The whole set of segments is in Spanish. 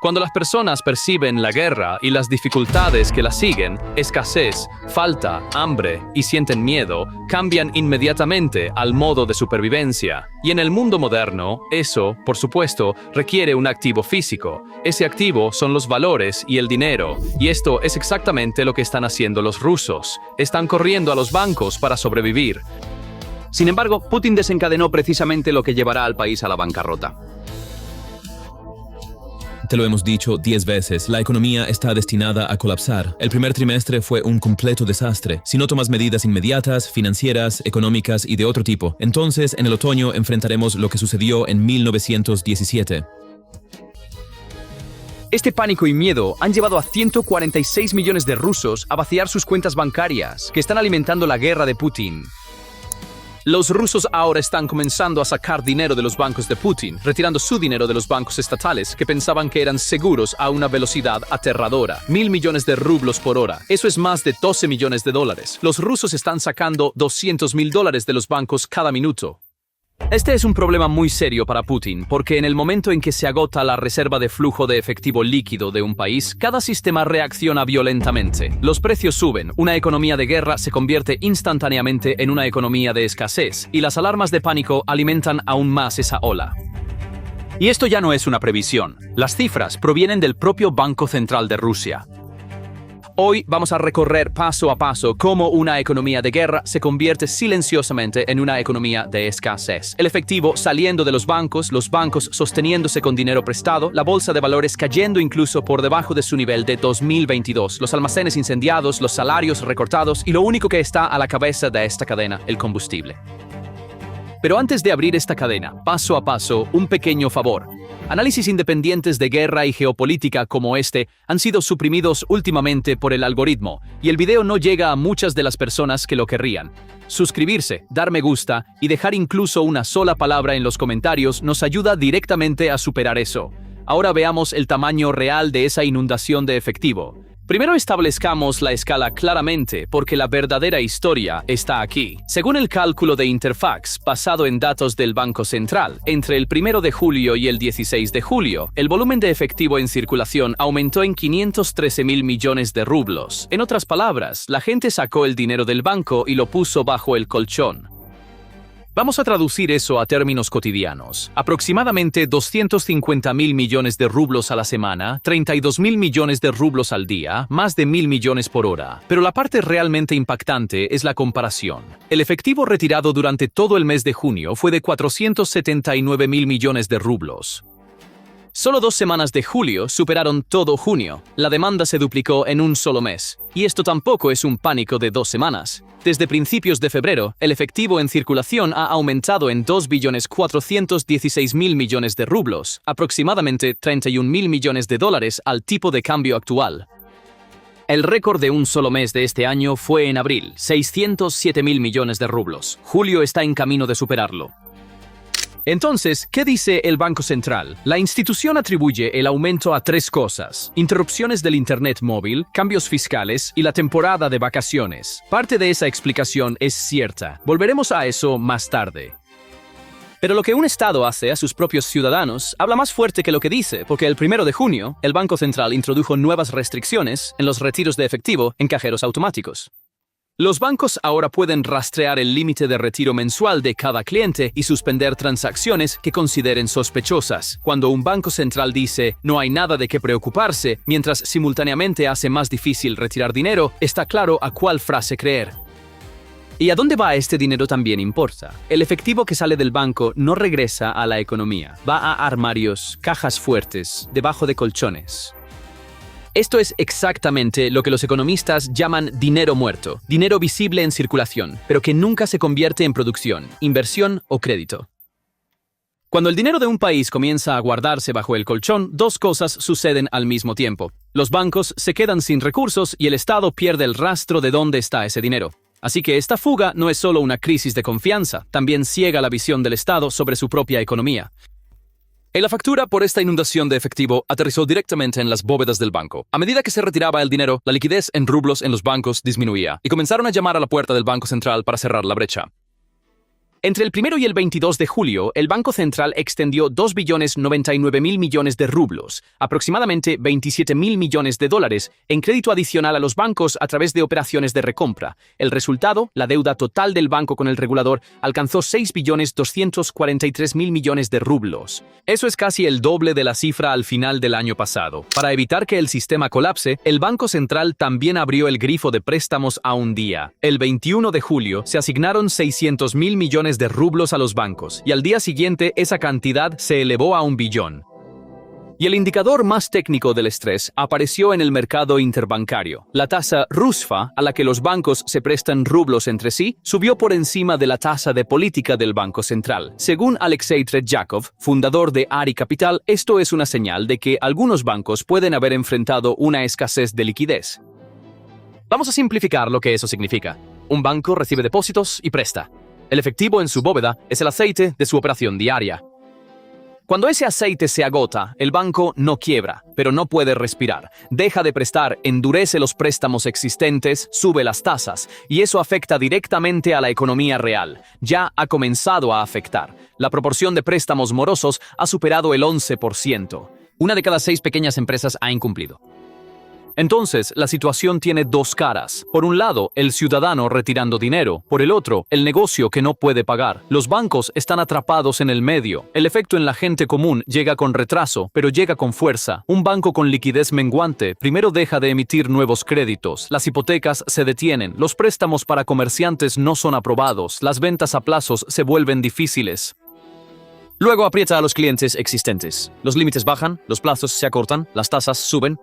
Cuando las personas perciben la guerra y las dificultades que la siguen, escasez, falta, hambre y sienten miedo, cambian inmediatamente al modo de supervivencia. Y en el mundo moderno, eso, por supuesto, requiere un activo físico. Ese activo son los valores y el dinero. Y esto es exactamente lo que están haciendo los rusos. Están corriendo a los bancos para sobrevivir. Sin embargo, Putin desencadenó precisamente lo que llevará al país a la bancarrota. Te lo hemos dicho 10 veces, la economía está destinada a colapsar. El primer trimestre fue un completo desastre. Si no tomas medidas inmediatas, financieras, económicas y de otro tipo, entonces en el otoño enfrentaremos lo que sucedió en 1917. Este pánico y miedo han llevado a 146 millones de rusos a vaciar sus cuentas bancarias, que están alimentando la guerra de Putin. Los rusos ahora están comenzando a sacar dinero de los bancos de Putin, retirando su dinero de los bancos estatales que pensaban que eran seguros a una velocidad aterradora. 1.000 millones de rublos por hora. Eso es más de 12 millones de dólares. Los rusos están sacando 200.000 dólares de los bancos cada minuto. Este es un problema muy serio para Putin, porque en el momento en que se agota la reserva de flujo de efectivo líquido de un país, cada sistema reacciona violentamente. Los precios suben, una economía de guerra se convierte instantáneamente en una economía de escasez, y las alarmas de pánico alimentan aún más esa ola. Y esto ya no es una previsión. Las cifras provienen del propio Banco Central de Rusia. Hoy vamos a recorrer paso a paso cómo una economía de guerra se convierte silenciosamente en una economía de escasez. El efectivo saliendo de los bancos sosteniéndose con dinero prestado, la bolsa de valores cayendo incluso por debajo de su nivel de 2022, los almacenes incendiados, los salarios recortados y lo único que está a la cabeza de esta cadena, el combustible. Pero antes de abrir esta cadena, paso a paso, un pequeño favor. Análisis independientes de guerra y geopolítica como este han sido suprimidos últimamente por el algoritmo, y el video no llega a muchas de las personas que lo querrían. Suscribirse, dar me gusta y dejar incluso una sola palabra en los comentarios nos ayuda directamente a superar eso. Ahora veamos el tamaño real de esa inundación de efectivo. Primero establezcamos la escala claramente, porque la verdadera historia está aquí. Según el cálculo de Interfax, basado en datos del Banco Central, entre el 1 de julio y el 16 de julio, el volumen de efectivo en circulación aumentó en 513.000 millones de rublos. En otras palabras, la gente sacó el dinero del banco y lo puso bajo el colchón. Vamos a traducir eso a términos cotidianos. Aproximadamente 250.000 millones de rublos a la semana, 32.000 millones de rublos al día, más de 1.000 millones por hora. Pero la parte realmente impactante es la comparación. El efectivo retirado durante todo el mes de junio fue de 479.000 millones de rublos. Solo 2 semanas de julio superaron todo junio. La demanda se duplicó en un solo mes. Y esto tampoco es un pánico de 2 semanas. Desde principios de febrero, el efectivo en circulación ha aumentado en 2.416.000 millones de rublos, aproximadamente 31.000 millones de dólares al tipo de cambio actual. El récord de un solo mes de este año fue en abril, 607.000 millones de rublos. Julio está en camino de superarlo. Entonces, ¿qué dice el Banco Central? La institución atribuye el aumento a 3 cosas: interrupciones del Internet móvil, cambios fiscales y la temporada de vacaciones. Parte de esa explicación es cierta. Volveremos a eso más tarde. Pero lo que un Estado hace a sus propios ciudadanos habla más fuerte que lo que dice, porque el 1 de junio, el Banco Central introdujo nuevas restricciones en los retiros de efectivo en cajeros automáticos. Los bancos ahora pueden rastrear el límite de retiro mensual de cada cliente y suspender transacciones que consideren sospechosas. Cuando un banco central dice "no hay nada de qué preocuparse", mientras simultáneamente hace más difícil retirar dinero, está claro a cuál frase creer. ¿Y a dónde va este dinero también importa? El efectivo que sale del banco no regresa a la economía. Va a armarios, cajas fuertes, debajo de colchones. Esto es exactamente lo que los economistas llaman dinero muerto, dinero visible en circulación, pero que nunca se convierte en producción, inversión o crédito. Cuando el dinero de un país comienza a guardarse bajo el colchón, 2 cosas suceden al mismo tiempo. Los bancos se quedan sin recursos y el Estado pierde el rastro de dónde está ese dinero. Así que esta fuga no es solo una crisis de confianza, también ciega la visión del Estado sobre su propia economía. La factura por esta inundación de efectivo aterrizó directamente en las bóvedas del banco. A medida que se retiraba el dinero, la liquidez en rublos en los bancos disminuía, y comenzaron a llamar a la puerta del Banco Central para cerrar la brecha. Entre el 1 y el 22 de julio, el Banco Central extendió 2.099.000 millones de rublos, aproximadamente 27.000 millones de dólares, en crédito adicional a los bancos a través de operaciones de recompra. El resultado, la deuda total del banco con el regulador, alcanzó 6.243.000 millones de rublos. Eso es casi el doble de la cifra al final del año pasado. Para evitar que el sistema colapse, el Banco Central también abrió el grifo de préstamos a un día. El 21 de julio se asignaron 600.000 millones de rublos a los bancos, y al día siguiente esa cantidad se elevó a 1 billón. Y el indicador más técnico del estrés apareció en el mercado interbancario. La tasa RUSFA, a la que los bancos se prestan rublos entre sí, subió por encima de la tasa de política del Banco Central. Según Alexei Tretyakov, fundador de Ari Capital, esto es una señal de que algunos bancos pueden haber enfrentado una escasez de liquidez. Vamos a simplificar lo que eso significa. Un banco recibe depósitos y presta. El efectivo en su bóveda es el aceite de su operación diaria. Cuando ese aceite se agota, el banco no quiebra, pero no puede respirar. Deja de prestar, endurece los préstamos existentes, sube las tasas, y eso afecta directamente a la economía real. Ya ha comenzado a afectar. La proporción de préstamos morosos ha superado el 11%. Una de cada 6 pequeñas empresas ha incumplido. Entonces, la situación tiene dos caras. Por un lado, el ciudadano retirando dinero. Por el otro, el negocio que no puede pagar. Los bancos están atrapados en el medio. El efecto en la gente común llega con retraso, pero llega con fuerza. Un banco con liquidez menguante primero deja de emitir nuevos créditos. Las hipotecas se detienen. Los préstamos para comerciantes no son aprobados. Las ventas a plazos se vuelven difíciles. Luego aprieta a los clientes existentes. Los límites bajan, los plazos se acortan, las tasas suben.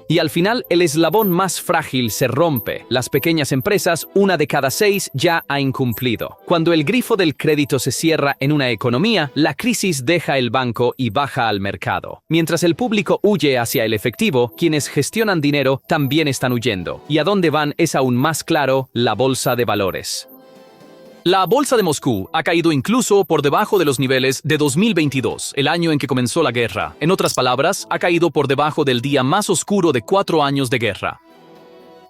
Y al final, el eslabón más frágil se rompe. Las pequeñas empresas, 1 de cada 6, ya ha incumplido. Cuando el grifo del crédito se cierra en una economía, la crisis deja el banco y baja al mercado. Mientras el público huye hacia el efectivo, quienes gestionan dinero también están huyendo. Y a dónde van es aún más claro: la bolsa de valores. La bolsa de Moscú ha caído incluso por debajo de los niveles de 2022, el año en que comenzó la guerra. En otras palabras, ha caído por debajo del día más oscuro de 4 años de guerra.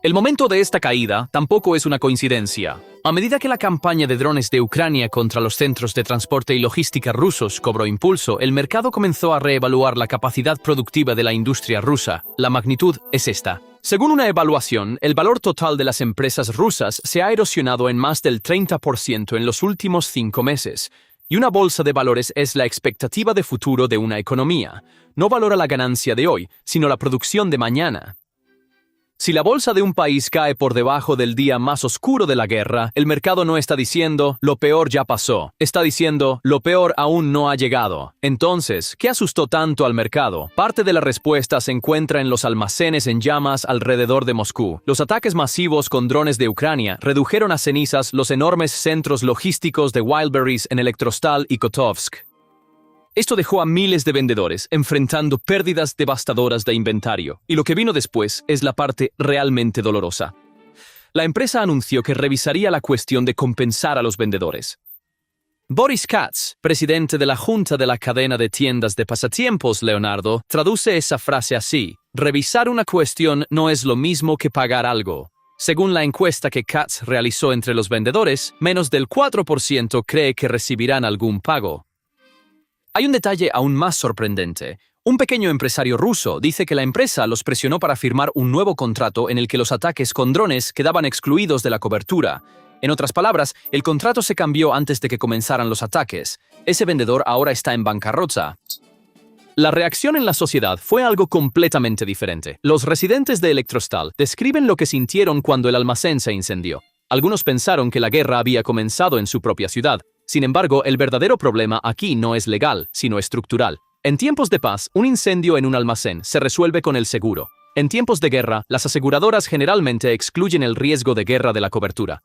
El momento de esta caída tampoco es una coincidencia. A medida que la campaña de drones de Ucrania contra los centros de transporte y logística rusos cobró impulso, el mercado comenzó a reevaluar la capacidad productiva de la industria rusa. La magnitud es esta. Según una evaluación, el valor total de las empresas rusas se ha erosionado en más del 30% en los últimos 5 meses. Y una bolsa de valores es la expectativa de futuro de una economía. No valora la ganancia de hoy, sino la producción de mañana. Si la bolsa de un país cae por debajo del día más oscuro de la guerra, el mercado no está diciendo «lo peor ya pasó», está diciendo «lo peor aún no ha llegado». Entonces, ¿qué asustó tanto al mercado? Parte de la respuesta se encuentra en los almacenes en llamas alrededor de Moscú. Los ataques masivos con drones de Ucrania redujeron a cenizas los enormes centros logísticos de Wildberries en Elektrostal y Kotovsk. Esto dejó a miles de vendedores enfrentando pérdidas devastadoras de inventario, y lo que vino después es la parte realmente dolorosa. La empresa anunció que revisaría la cuestión de compensar a los vendedores. Boris Katz, presidente de la Junta de la cadena de tiendas de pasatiempos Leonardo, traduce esa frase así: revisar una cuestión no es lo mismo que pagar algo. Según la encuesta que Katz realizó entre los vendedores, menos del 4% cree que recibirán algún pago. Hay un detalle aún más sorprendente. Un pequeño empresario ruso dice que la empresa los presionó para firmar un nuevo contrato en el que los ataques con drones quedaban excluidos de la cobertura. En otras palabras, el contrato se cambió antes de que comenzaran los ataques. Ese vendedor ahora está en bancarrota. La reacción en la sociedad fue algo completamente diferente. Los residentes de Elektrostal describen lo que sintieron cuando el almacén se incendió. Algunos pensaron que la guerra había comenzado en su propia ciudad. Sin embargo, el verdadero problema aquí no es legal, sino estructural. En tiempos de paz, un incendio en un almacén se resuelve con el seguro. En tiempos de guerra, las aseguradoras generalmente excluyen el riesgo de guerra de la cobertura.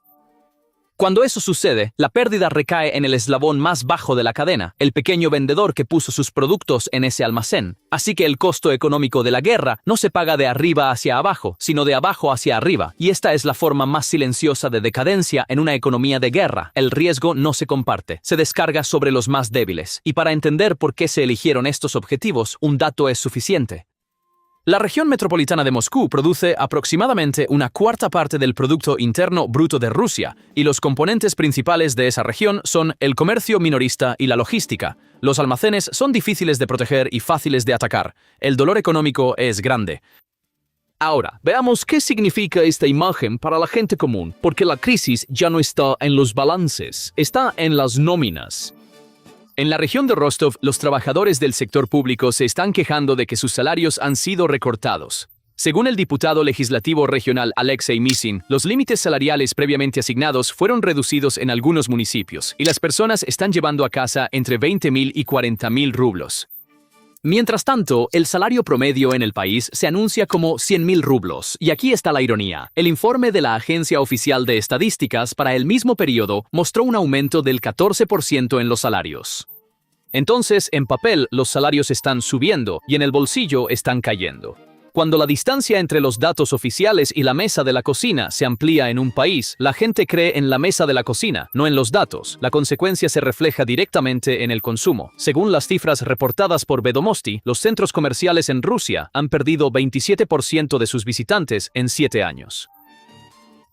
Cuando eso sucede, la pérdida recae en el eslabón más bajo de la cadena, el pequeño vendedor que puso sus productos en ese almacén. Así que el costo económico de la guerra no se paga de arriba hacia abajo, sino de abajo hacia arriba. Y esta es la forma más silenciosa de decadencia en una economía de guerra. El riesgo no se comparte, se descarga sobre los más débiles. Y para entender por qué se eligieron estos objetivos, un dato es suficiente. La región metropolitana de Moscú produce aproximadamente una cuarta parte del Producto Interno Bruto de Rusia, y los componentes principales de esa región son el comercio minorista y la logística. Los almacenes son difíciles de proteger y fáciles de atacar. El dolor económico es grande. Ahora, veamos qué significa esta imagen para la gente común, porque la crisis ya no está en los balances, está en las nóminas. En la región de Rostov, los trabajadores del sector público se están quejando de que sus salarios han sido recortados. Según el diputado legislativo regional Alexei Misin, los límites salariales previamente asignados fueron reducidos en algunos municipios, y las personas están llevando a casa entre 20.000 y 40.000 rublos. Mientras tanto, el salario promedio en el país se anuncia como 100.000 rublos, y aquí está la ironía. El informe de la Agencia Oficial de Estadísticas para el mismo periodo mostró un aumento del 14% en los salarios. Entonces, en papel, los salarios están subiendo y en el bolsillo están cayendo. Cuando la distancia entre los datos oficiales y la mesa de la cocina se amplía en un país, la gente cree en la mesa de la cocina, no en los datos. La consecuencia se refleja directamente en el consumo. Según las cifras reportadas por Vedomosti, los centros comerciales en Rusia han perdido 27% de sus visitantes en 7 años.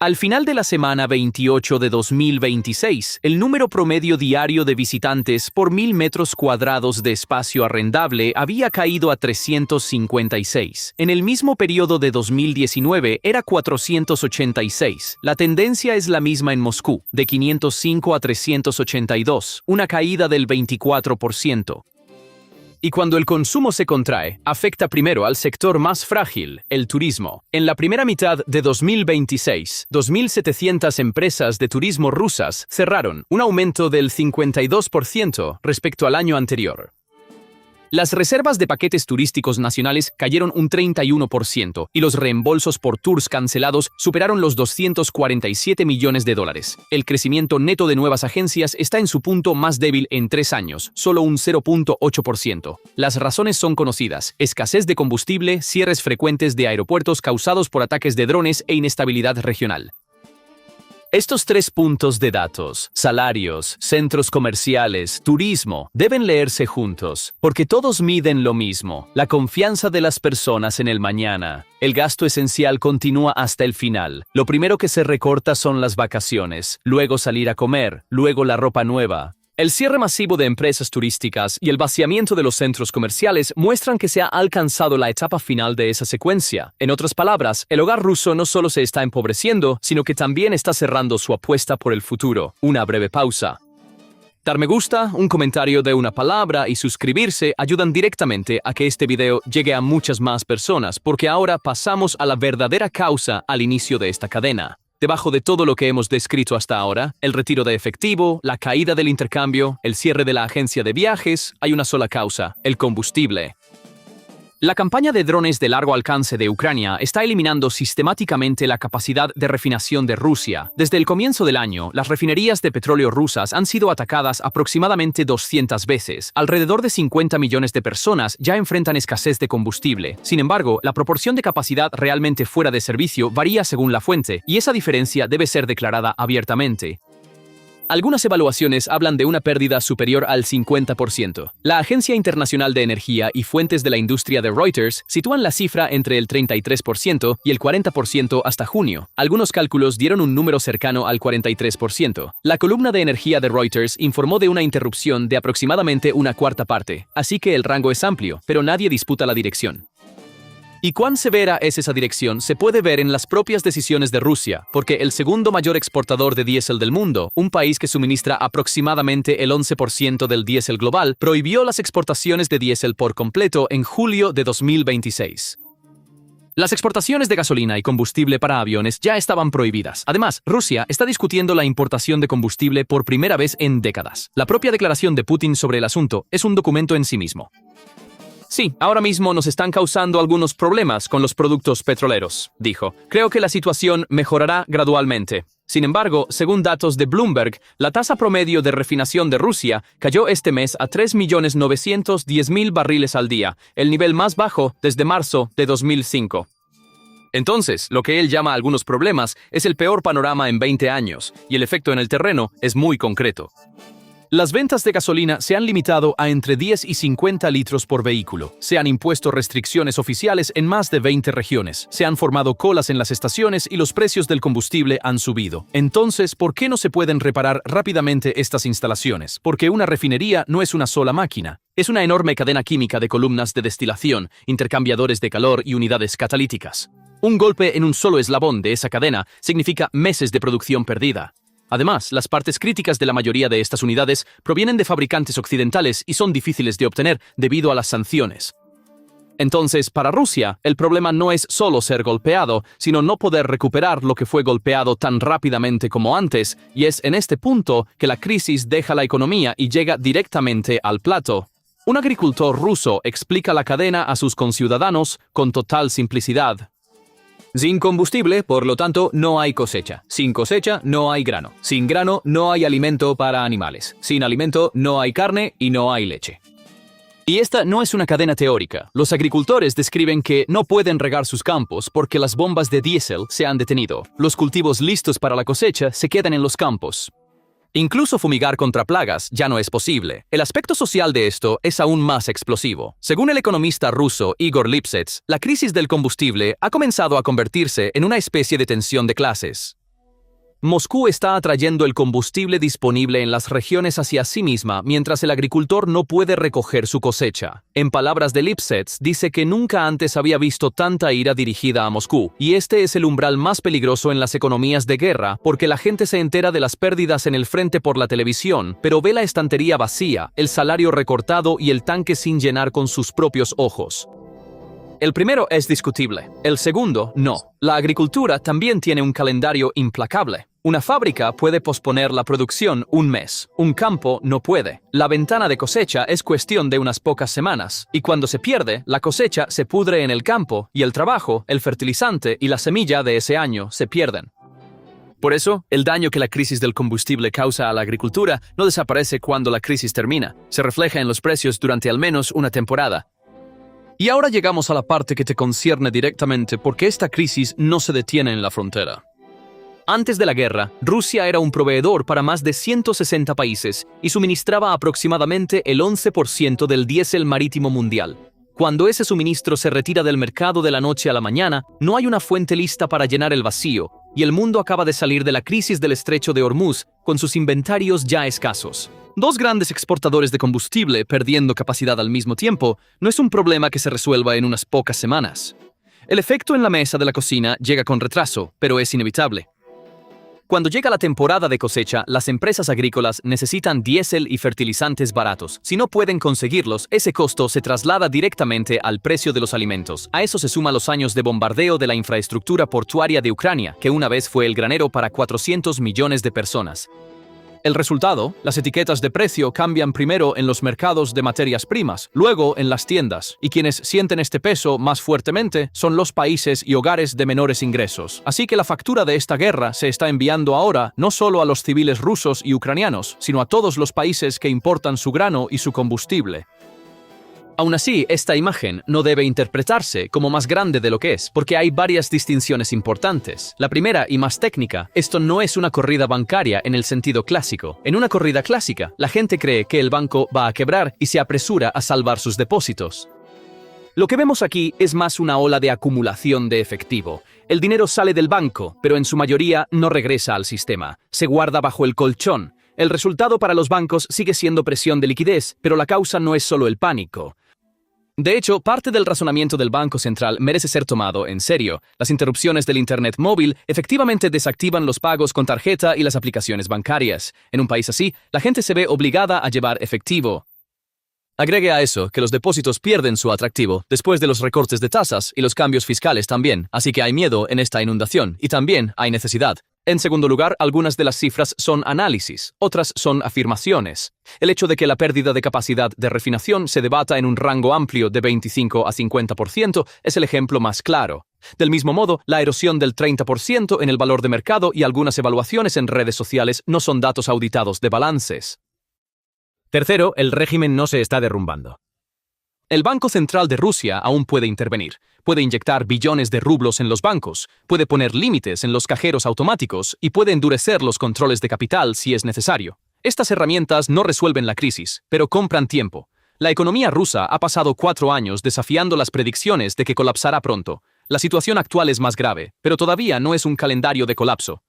Al final de la semana 28 de 2026, el número promedio diario de visitantes por 1.000 metros cuadrados de espacio arrendable había caído a 356. En el mismo periodo de 2019 era 486. La tendencia es la misma en Moscú, de 505 a 382, una caída del 24%. Y cuando el consumo se contrae, afecta primero al sector más frágil, el turismo. En la primera mitad de 2026, 2.700 empresas de turismo rusas cerraron, un aumento del 52% respecto al año anterior. Las reservas de paquetes turísticos nacionales cayeron un 31% y los reembolsos por tours cancelados superaron los 247 millones de dólares. El crecimiento neto de nuevas agencias está en su punto más débil en 3 años, solo un 0.8%. Las razones son conocidas: escasez de combustible, cierres frecuentes de aeropuertos causados por ataques de drones e inestabilidad regional. Estos 3 puntos de datos, salarios, centros comerciales, turismo, deben leerse juntos, porque todos miden lo mismo: la confianza de las personas en el mañana. El gasto esencial continúa hasta el final. Lo primero que se recorta son las vacaciones, luego salir a comer, luego la ropa nueva. El cierre masivo de empresas turísticas y el vaciamiento de los centros comerciales muestran que se ha alcanzado la etapa final de esa secuencia. En otras palabras, el hogar ruso no solo se está empobreciendo, sino que también está cerrando su apuesta por el futuro. Una breve pausa. Dar me gusta, un comentario de una palabra y suscribirse ayudan directamente a que este video llegue a muchas más personas, porque ahora pasamos a la verdadera causa al inicio de esta cadena. Debajo de todo lo que hemos descrito hasta ahora, el retiro de efectivo, la caída del intercambio, el cierre de la agencia de viajes, hay una sola causa: el combustible. La campaña de drones de largo alcance de Ucrania está eliminando sistemáticamente la capacidad de refinación de Rusia. Desde el comienzo del año, las refinerías de petróleo rusas han sido atacadas aproximadamente 200 veces. Alrededor de 50 millones de personas ya enfrentan escasez de combustible. Sin embargo, la proporción de capacidad realmente fuera de servicio varía según la fuente, y esa diferencia debe ser declarada abiertamente. Algunas evaluaciones hablan de una pérdida superior al 50%. La Agencia Internacional de Energía y fuentes de la industria de Reuters sitúan la cifra entre el 33% y el 40% hasta junio. Algunos cálculos dieron un número cercano al 43%. La columna de energía de Reuters informó de una interrupción de aproximadamente una cuarta parte, así que el rango es amplio, pero nadie disputa la dirección. ¿Y cuán severa es esa dirección? Se puede ver en las propias decisiones de Rusia, porque el segundo mayor exportador de diésel del mundo, un país que suministra aproximadamente el 11% del diésel global, prohibió las exportaciones de diésel por completo en julio de 2026. Las exportaciones de gasolina y combustible para aviones ya estaban prohibidas. Además, Rusia está discutiendo la importación de combustible por primera vez en décadas. La propia declaración de Putin sobre el asunto es un documento en sí mismo. Sí, ahora mismo nos están causando algunos problemas con los productos petroleros, dijo. Creo que la situación mejorará gradualmente. Sin embargo, según datos de Bloomberg, la tasa promedio de refinación de Rusia cayó este mes a 3.910.000 barriles al día, el nivel más bajo desde marzo de 2005. Entonces, lo que él llama algunos problemas es el peor panorama en 20 años, y el efecto en el terreno es muy concreto. Las ventas de gasolina se han limitado a entre 10 y 50 litros por vehículo. Se han impuesto restricciones oficiales en más de 20 regiones. Se han formado colas en las estaciones y los precios del combustible han subido. Entonces, ¿por qué no se pueden reparar rápidamente estas instalaciones? Porque una refinería no es una sola máquina. Es una enorme cadena química de columnas de destilación, intercambiadores de calor y unidades catalíticas. Un golpe en un solo eslabón de esa cadena significa meses de producción perdida. Además, las partes críticas de la mayoría de estas unidades provienen de fabricantes occidentales y son difíciles de obtener debido a las sanciones. Entonces, para Rusia, el problema no es solo ser golpeado, sino no poder recuperar lo que fue golpeado tan rápidamente como antes, y es en este punto que la crisis deja la economía y llega directamente al plato. Un agricultor ruso explica la cadena a sus conciudadanos con total simplicidad. Sin combustible, por lo tanto, no hay cosecha. Sin cosecha, no hay grano. Sin grano, no hay alimento para animales. Sin alimento, no hay carne y no hay leche. Y esta no es una cadena teórica. Los agricultores describen que no pueden regar sus campos porque las bombas de diésel se han detenido. Los cultivos listos para la cosecha se quedan en los campos. Incluso fumigar contra plagas ya no es posible. El aspecto social de esto es aún más explosivo. Según el economista ruso Igor Lipsets, la crisis del combustible ha comenzado a convertirse en una especie de tensión de clases. Moscú está atrayendo el combustible disponible en las regiones hacia sí misma, mientras el agricultor no puede recoger su cosecha. En palabras de Lipsets, dice que nunca antes había visto tanta ira dirigida a Moscú, y este es el umbral más peligroso en las economías de guerra, porque la gente se entera de las pérdidas en el frente por la televisión, pero ve la estantería vacía, el salario recortado y el tanque sin llenar con sus propios ojos. El primero es discutible, el segundo no. La agricultura también tiene un calendario implacable. Una fábrica puede posponer la producción un mes, un campo no puede. La ventana de cosecha es cuestión de unas pocas semanas, y cuando se pierde, la cosecha se pudre en el campo, y el trabajo, el fertilizante y la semilla de ese año se pierden. Por eso, el daño que la crisis del combustible causa a la agricultura no desaparece cuando la crisis termina, se refleja en los precios durante al menos una temporada. Y ahora llegamos a la parte que te concierne directamente porque esta crisis no se detiene en la frontera. Antes de la guerra, Rusia era un proveedor para más de 160 países y suministraba aproximadamente el 11% del diésel marítimo mundial. Cuando ese suministro se retira del mercado de la noche a la mañana, no hay una fuente lista para llenar el vacío, y el mundo acaba de salir de la crisis del estrecho de Hormuz con sus inventarios ya escasos. Dos grandes exportadores de combustible perdiendo capacidad al mismo tiempo no es un problema que se resuelva en unas pocas semanas. El efecto en la mesa de la cocina llega con retraso, pero es inevitable. Cuando llega la temporada de cosecha, las empresas agrícolas necesitan diésel y fertilizantes baratos. Si no pueden conseguirlos, ese costo se traslada directamente al precio de los alimentos. A eso se suman los años de bombardeo de la infraestructura portuaria de Ucrania, que una vez fue el granero para 400 millones de personas. El resultado, las etiquetas de precio cambian primero en los mercados de materias primas, luego en las tiendas, y quienes sienten este peso más fuertemente son los países y hogares de menores ingresos. Así que la factura de esta guerra se está enviando ahora no solo a los civiles rusos y ucranianos, sino a todos los países que importan su grano y su combustible. Aún así, esta imagen no debe interpretarse como más grande de lo que es, porque hay varias distinciones importantes. La primera y más técnica, esto no es una corrida bancaria en el sentido clásico. En una corrida clásica, la gente cree que el banco va a quebrar y se apresura a salvar sus depósitos. Lo que vemos aquí es más una ola de acumulación de efectivo. El dinero sale del banco, pero en su mayoría no regresa al sistema. Se guarda bajo el colchón. El resultado para los bancos sigue siendo presión de liquidez, pero la causa no es solo el pánico. De hecho, parte del razonamiento del Banco Central merece ser tomado en serio. Las interrupciones del Internet móvil efectivamente desactivan los pagos con tarjeta y las aplicaciones bancarias. En un país así, la gente se ve obligada a llevar efectivo. Agregue a eso que los depósitos pierden su atractivo después de los recortes de tasas y los cambios fiscales también, así que hay miedo en esta inundación y también hay necesidad. En segundo lugar, algunas de las cifras son análisis, otras son afirmaciones. El hecho de que la pérdida de capacidad de refinación se debata en un rango amplio de 25 a 50% es el ejemplo más claro. Del mismo modo, la erosión del 30% en el valor de mercado y algunas evaluaciones en redes sociales no son datos auditados de balances. Tercero, el régimen no se está derrumbando. El Banco Central de Rusia aún puede intervenir. Puede inyectar billones de rublos en los bancos, puede poner límites en los cajeros automáticos y puede endurecer los controles de capital si es necesario. Estas herramientas no resuelven la crisis, pero compran tiempo. La economía rusa ha pasado 4 años desafiando las predicciones de que colapsará pronto. La situación actual es más grave, pero todavía no es un calendario de colapso.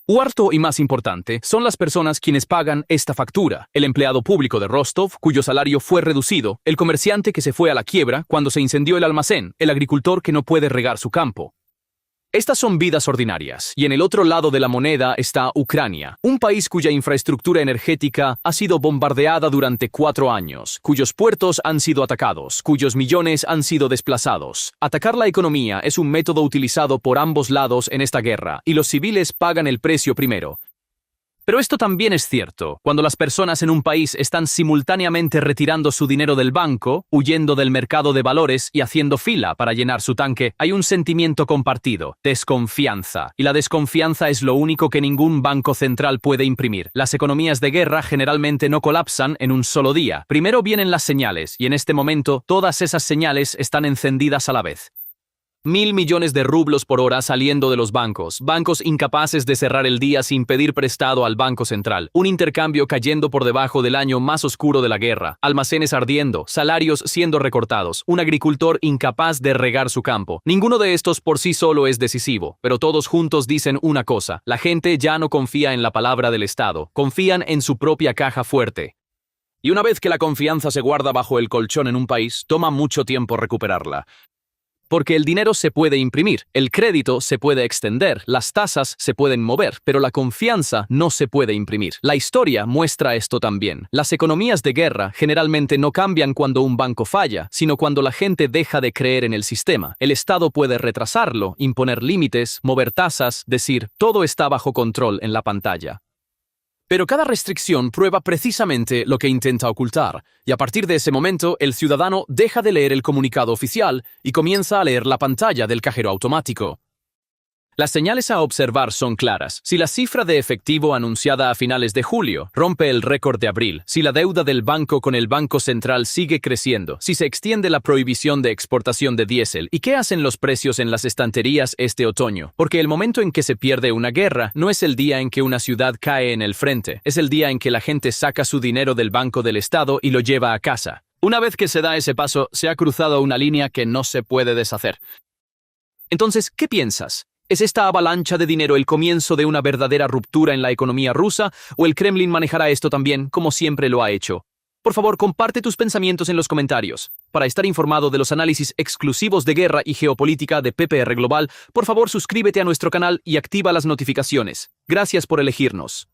Cuarto y más importante, son las personas quienes pagan esta factura. El empleado público de Rostov, cuyo salario fue reducido, el comerciante que se fue a la quiebra cuando se incendió el almacén, el agricultor que no puede regar su campo. Estas son vidas ordinarias, y en el otro lado de la moneda está Ucrania, un país cuya infraestructura energética ha sido bombardeada durante 4 años, cuyos puertos han sido atacados, cuyos millones han sido desplazados. Atacar la economía es un método utilizado por ambos lados en esta guerra, y los civiles pagan el precio primero. Pero esto también es cierto. Cuando las personas en un país están simultáneamente retirando su dinero del banco, huyendo del mercado de valores y haciendo fila para llenar su tanque, hay un sentimiento compartido, desconfianza. Y la desconfianza es lo único que ningún banco central puede imprimir. Las economías de guerra generalmente no colapsan en un solo día. Primero vienen las señales, y en este momento todas esas señales están encendidas a la vez. 1.000 millones de rublos por hora saliendo de los bancos, bancos incapaces de cerrar el día sin pedir prestado al Banco Central, un intercambio cayendo por debajo del año más oscuro de la guerra, almacenes ardiendo, salarios siendo recortados, un agricultor incapaz de regar su campo. Ninguno de estos por sí solo es decisivo, pero todos juntos dicen una cosa: la gente ya no confía en la palabra del Estado, confían en su propia caja fuerte. Y una vez que la confianza se guarda bajo el colchón en un país, toma mucho tiempo recuperarla. Porque el dinero se puede imprimir, el crédito se puede extender, las tasas se pueden mover, pero la confianza no se puede imprimir. La historia muestra esto también. Las economías de guerra generalmente no cambian cuando un banco falla, sino cuando la gente deja de creer en el sistema. El Estado puede retrasarlo, imponer límites, mover tasas, decir, todo está bajo control en la pantalla. Pero cada restricción prueba precisamente lo que intenta ocultar, y a partir de ese momento el ciudadano deja de leer el comunicado oficial y comienza a leer la pantalla del cajero automático. Las señales a observar son claras. Si la cifra de efectivo anunciada a finales de julio rompe el récord de abril, si la deuda del banco con el Banco Central sigue creciendo, si se extiende la prohibición de exportación de diésel, ¿y qué hacen los precios en las estanterías este otoño? Porque el momento en que se pierde una guerra no es el día en que una ciudad cae en el frente, es el día en que la gente saca su dinero del Banco del Estado y lo lleva a casa. Una vez que se da ese paso, se ha cruzado una línea que no se puede deshacer. Entonces, ¿qué piensas? ¿Es esta avalancha de dinero el comienzo de una verdadera ruptura en la economía rusa, o el Kremlin manejará esto también, como siempre lo ha hecho? Por favor, comparte tus pensamientos en los comentarios. Para estar informado de los análisis exclusivos de guerra y geopolítica de PPR Global, por favor suscríbete a nuestro canal y activa las notificaciones. Gracias por elegirnos.